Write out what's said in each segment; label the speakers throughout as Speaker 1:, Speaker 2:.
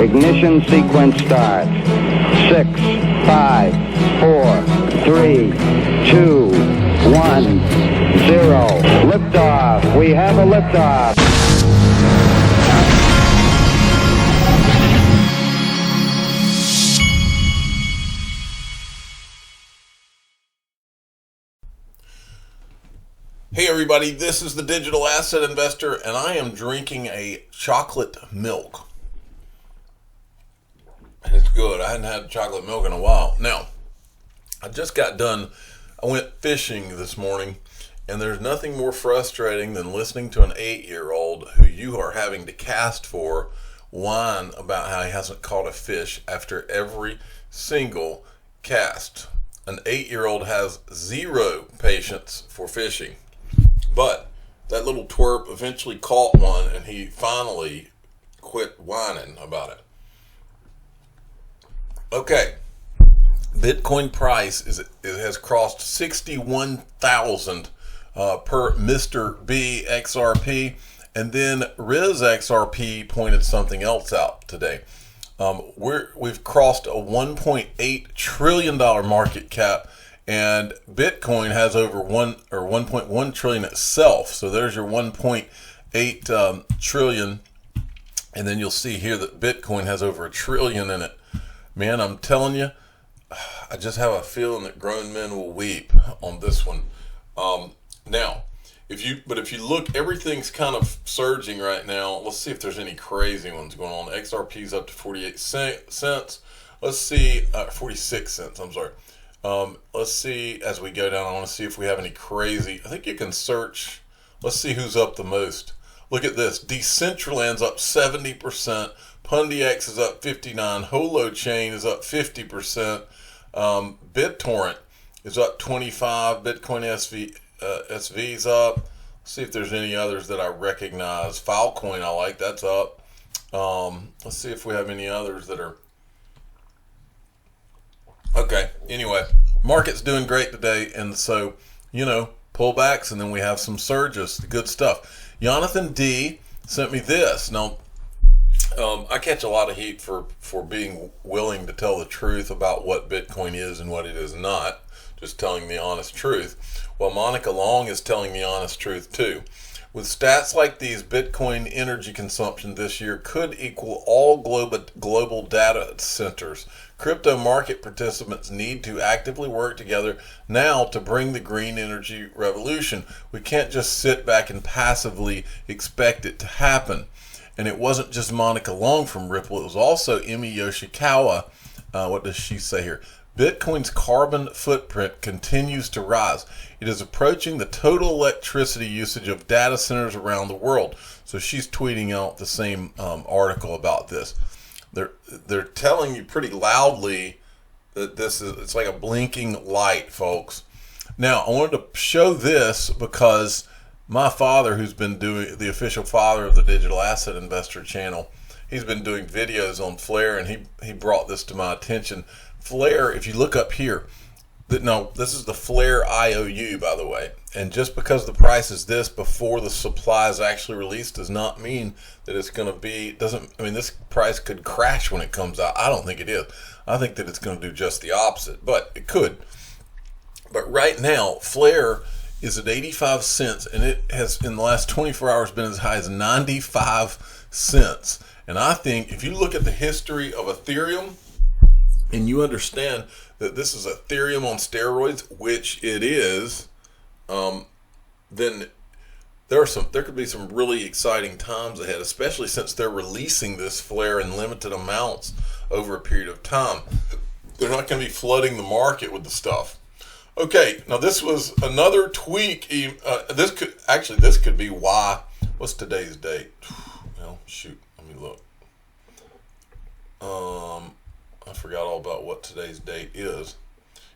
Speaker 1: Ignition sequence starts. 6, 5, 4, 3, 2, 1, 0. Liftoff. We have a liftoff.
Speaker 2: Hey everybody, this is the Digital Asset Investor, and I am drinking a chocolate milk. And it's good. I hadn't had chocolate milk in a while. Now, I just got done. I went fishing this morning, and there's nothing more frustrating than listening to an 8-year-old who you are having to cast for whine about how he hasn't caught a fish after every single cast. An 8-year-old has zero patience for fishing. But that little twerp eventually caught one, and he finally quit whining about it. Okay, Bitcoin price has crossed 61,000 per Mr. B XRP, and then Riz XRP pointed something else out today. We've crossed a $1.8 trillion market cap. And Bitcoin has over 1.1 trillion itself. So there's your 1.8 trillion. And then you'll see here that Bitcoin has over $1 trillion in it. Man, I'm telling you, I just have a feeling that grown men will weep on this one. Now, if you look, everything's kind of surging right now. Let's see if there's any crazy ones going on. XRP's up to 48 cents. Let's see, 46 cents, I'm sorry. Let's see as we go down. I want to see if we have any crazy. I think you can search. Let's see who's up the most. Look at this. Decentraland's up 70%. PundiX is up 59%. Holochain is up 50%. BitTorrent is up 25%. Bitcoin SV's up. Let's see if there's any others that I recognize. Filecoin, I like. That's up. Let's see if we have any others that are. Okay, anyway, market's doing great today, and so, pullbacks, and then we have some surges, good stuff. Jonathan D sent me this. Now, I catch a lot of heat for being willing to tell the truth about what Bitcoin is and what it is not, just telling the honest truth. Well, Monica Long is telling the honest truth too. With stats like these, Bitcoin energy consumption this year could equal all global data centers. Crypto market participants need to actively work together now to bring the green energy revolution. We can't just sit back and passively expect it to happen. And it wasn't just Monica Long from Ripple, it was also Emi Yoshikawa. What does she say here? Bitcoin's carbon footprint continues to rise. It is approaching the total electricity usage of data centers around the world. So she's tweeting out the same article about this. They're telling you pretty loudly that it's like a blinking light, folks. Now, I wanted to show this because my father, who's been doing the official father of the Digital Asset Investor channel, he's been doing videos on Flare, and he brought this to my attention. Flare, if you look up here, this is the Flare IOU, by the way. And just because the price is this before the supply is actually released does not mean that it's going to be, this price could crash when it comes out. I don't think it is. I think that it's going to do just the opposite, but it could. But right now, Flare is at 85 cents, and it has, in the last 24 hours, been as high as 95 cents. And I think if you look at the history of Ethereum, and you understand that this is Ethereum on steroids, which it is, then there could be some really exciting times ahead, especially since they're releasing this Flare in limited amounts over a period of time. They're not going to be flooding the market with the stuff. Okay, now this was another tweak. This could be why. What's today's date? Well, shoot, let me look. I forgot all about what today's date is.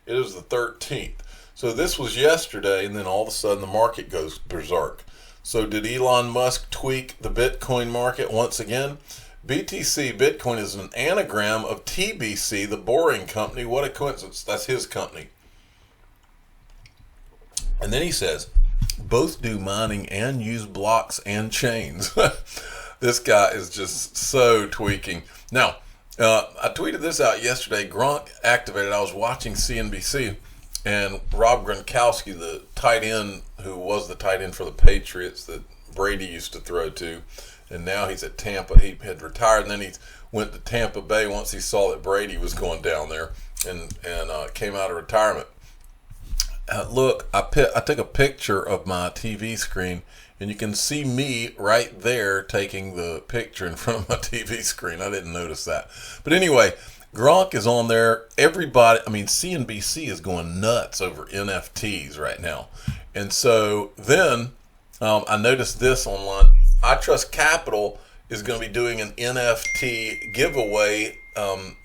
Speaker 2: It is the 13th. So this was yesterday, and then all of a sudden the market goes berserk. So did Elon Musk tweak the Bitcoin market once again? BTC, Bitcoin, is an anagram of TBC, the Boring Company. What a coincidence. That's his company. And then he says, both do mining and use blocks and chains. This guy is just so tweaking. Now, I tweeted this out yesterday. Gronk activated. I was watching CNBC, and Rob Gronkowski, the tight end who was the tight end for the Patriots that Brady used to throw to, and now he's at Tampa. He had retired, and then he went to Tampa Bay once he saw that Brady was going down there, and came out of retirement. Look, I took a picture of my TV screen, and you can see me right there taking the picture in front of my TV screen. I didn't notice that. But anyway, Gronk is on there. Everybody, I mean, CNBC is going nuts over NFTs right now. And so then I noticed this online. iTrustCapital is going to be doing an NFT giveaway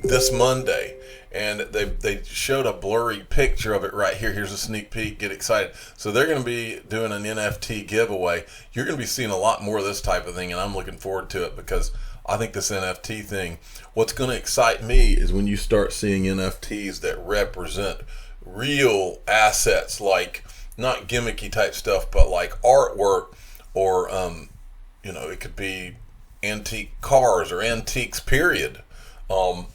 Speaker 2: this Monday. And they showed a blurry picture of it right here. Here's a sneak peek. Get excited. So they're going to be doing an NFT giveaway. You're going to be seeing a lot more of this type of thing, and I'm looking forward to it because I think this NFT thing, what's going to excite me is when you start seeing NFTs that represent real assets, like not gimmicky type stuff, but like artwork, or it could be antique cars or antiques, period, or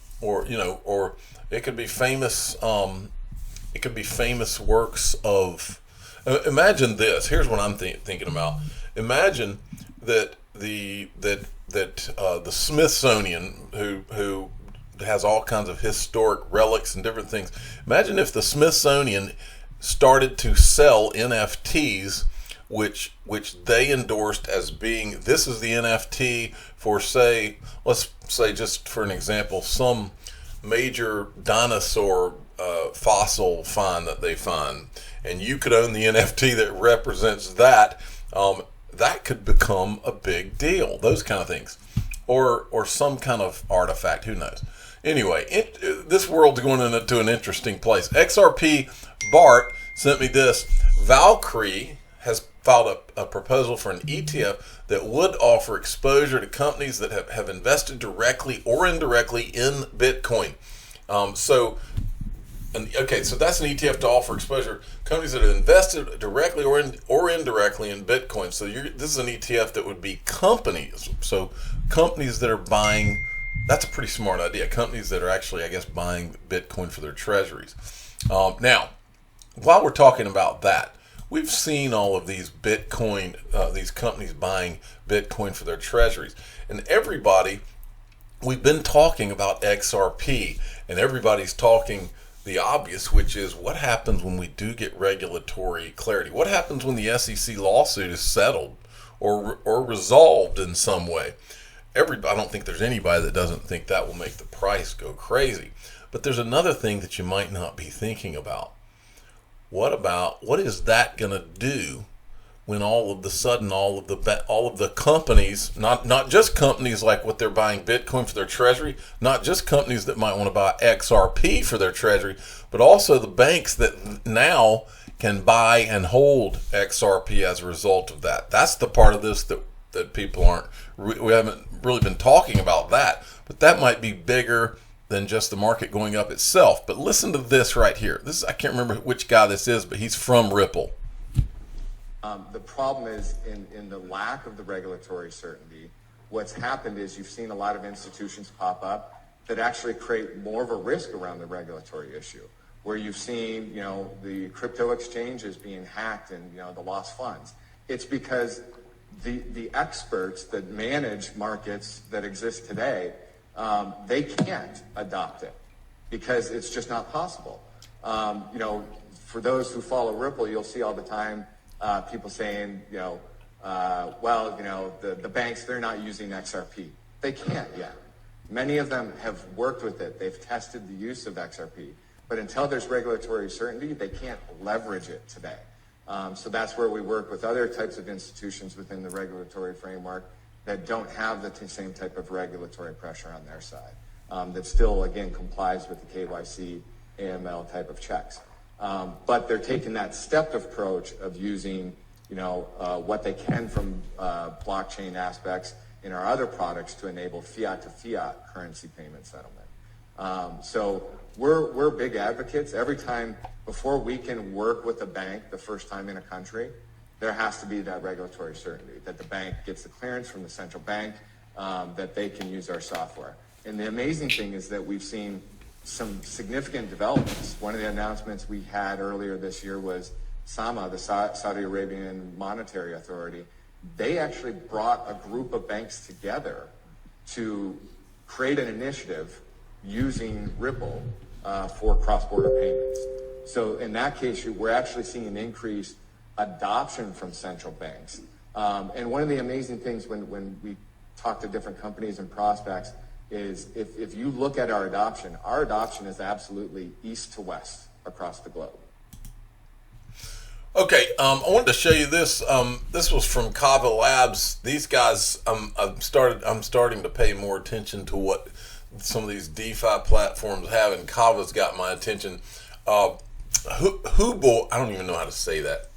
Speaker 2: it could be famous. It could be famous works of. Imagine this. Here's what I'm thinking about. Imagine that the Smithsonian, who has all kinds of historic relics and different things. Imagine if the Smithsonian started to sell NFTs, which they endorsed as being, this is the NFT for, say, let's say, just for an example, some major dinosaur fossil find that they find, and you could own the NFT that represents that. That could become a big deal. Those kind of things, or some kind of artifact. Who knows? Anyway, this world's going into an interesting place. XRP Bart sent me this. Valkyrie has filed a proposal for an ETF that would offer exposure to companies that have invested directly or indirectly in Bitcoin. So that's an ETF to offer exposure companies that have invested directly or indirectly in Bitcoin. So this is an ETF that would be companies. So companies that are buying. That's a pretty smart idea. Companies that are actually, I guess, buying Bitcoin for their treasuries. Now, while we're talking about that, we've seen all of these Bitcoin, these companies buying Bitcoin for their treasuries. And we've been talking about XRP, and everybody's talking the obvious, which is what happens when we do get regulatory clarity? What happens when the SEC lawsuit is settled or resolved in some way? I don't think there's anybody that doesn't think that will make the price go crazy. But there's another thing that you might not be thinking about. What is that going to do when all of the sudden all of the companies, not just companies like what they're buying Bitcoin for their treasury, not just companies that might want to buy XRP for their treasury, but also the banks that now can buy and hold XRP as a result of that. That's the part of this that people we haven't really been talking about that, but that might be bigger than just the market going up itself. But listen to this right here. I can't remember which guy this is, but he's from Ripple.
Speaker 3: The problem is in the lack of the regulatory certainty. What's happened is you've seen a lot of institutions pop up that actually create more of a risk around the regulatory issue, where you've seen, the crypto exchanges being hacked and, the lost funds. It's because the experts that manage markets that exist today, they can't adopt it because it's just not possible. For those who follow Ripple, you'll see all the time people saying, the banks, they're not using XRP. They can't yet. Many of them have worked with it. They've tested the use of XRP. But until there's regulatory certainty, they can't leverage it today. So that's where we work with other types of institutions within the regulatory framework that don't have the same type of regulatory pressure on their side, that still, again, complies with the KYC, AML type of checks. But they're taking that stepped approach of using, what they can from blockchain aspects in our other products to enable fiat to fiat currency payment settlement. So we're big advocates. Every time before we can work with a bank the first time in a country, there has to be that regulatory certainty, that the bank gets the clearance from the central bank, that they can use our software. And the amazing thing is that we've seen some significant developments. One of the announcements we had earlier this year was SAMA, the Saudi Arabian Monetary Authority. They actually brought a group of banks together to create an initiative using Ripple for cross-border payments. So in that case, we're actually seeing an increased adoption from central banks. And one of the amazing things when we talk to different companies and prospects is if you look at our adoption is absolutely east to west across the globe.
Speaker 2: Okay, I wanted to show you this. This was from Kava Labs. These guys, I'm starting to pay more attention to what some of these DeFi platforms have, and Kava's got my attention. Hubo, I don't even know how to say that.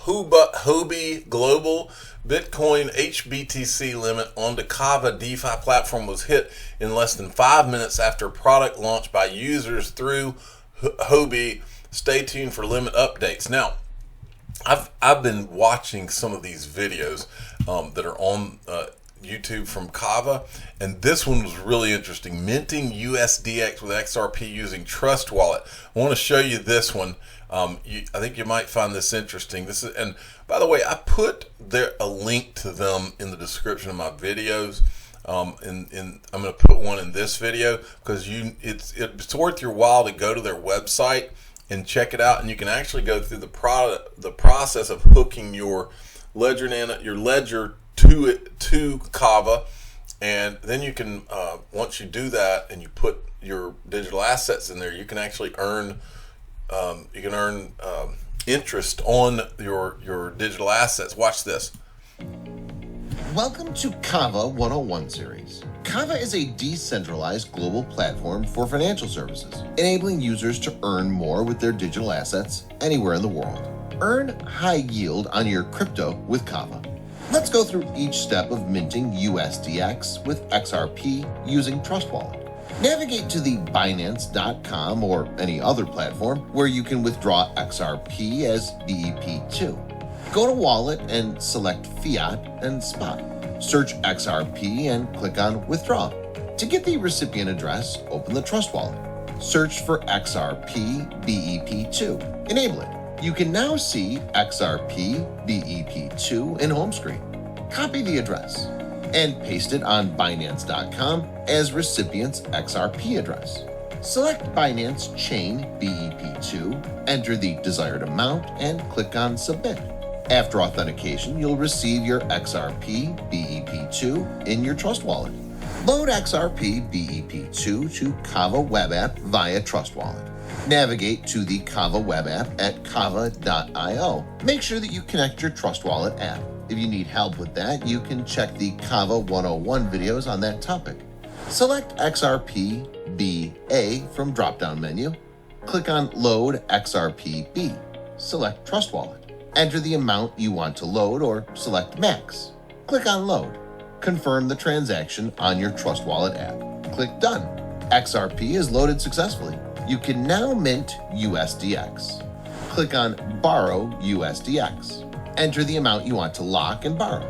Speaker 2: Huobi Global Bitcoin HBTC limit on the Kava DeFi platform was hit in less than 5 minutes after product launch by users through Huobi. Stay tuned for limit updates. Now, I've been watching some of these videos that are on YouTube from Kava, and this one was really interesting. Minting USDX with XRP using Trust Wallet. I want to show you this one. I think you might find this interesting. This is, and by the way, I put a link to them in the description of my videos. And I'm going to put one in this video because it's worth your while to go to their website and check it out, and you can actually go through the process of hooking your ledger to Kava, and then you can once you do that and you put your digital assets in there, you can actually earn interest on your digital assets. Watch this.
Speaker 4: Welcome to Kava 101 series. Kava is a decentralized global platform for financial services, enabling users to earn more with their digital assets anywhere in the world. Earn high yield on your crypto with Kava. Let's go through each step of minting USDX with XRP using Trust Wallet. Navigate to the Binance.com or any other platform where you can withdraw XRP as BEP2. Go to Wallet and select Fiat and Spot. Search XRP and click on Withdraw. To get the recipient address, open the Trust Wallet. Search for XRP BEP2. Enable it. You can now see XRP BEP2 in home screen. Copy the address and paste it on Binance.com as recipient's XRP address. Select Binance Chain BEP2, enter the desired amount, and click on Submit. After authentication, you'll receive your XRP BEP2 in your Trust Wallet. Load XRP BEP2 to Kava web app via Trust Wallet. Navigate to the Kava web app at kava.io. Make sure that you connect your Trust Wallet app. If you need help with that, you can check the Kava 101 videos on that topic. Select XRP BA from drop-down menu. Click on Load XRP B. Select Trust Wallet. Enter the amount you want to load or select Max. Click on Load. Confirm the transaction on your Trust Wallet app. Click Done. XRP is loaded successfully. You can now mint USDX. Click on Borrow USDX. Enter the amount you want to lock and borrow.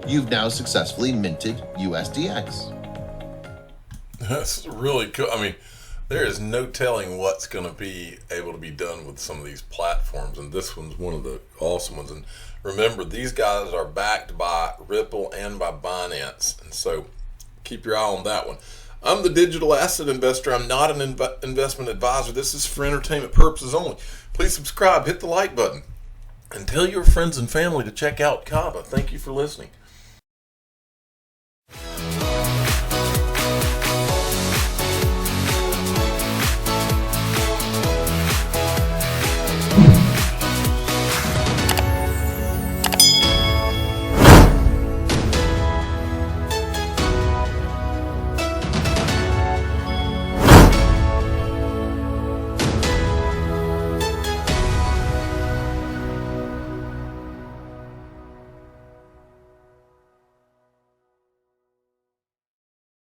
Speaker 4: You've now successfully minted USDX.
Speaker 2: That's really cool. I mean, there is no telling what's going to be able to be done with some of these platforms, and this one's one of the awesome ones. And remember, these guys are backed by Ripple and by Binance, and so keep your eye on that one. I'm the digital asset investor. I'm not an investment advisor. This is for entertainment purposes only. Please subscribe, hit the like button, and tell your friends and family to check out Kava. Thank you for listening.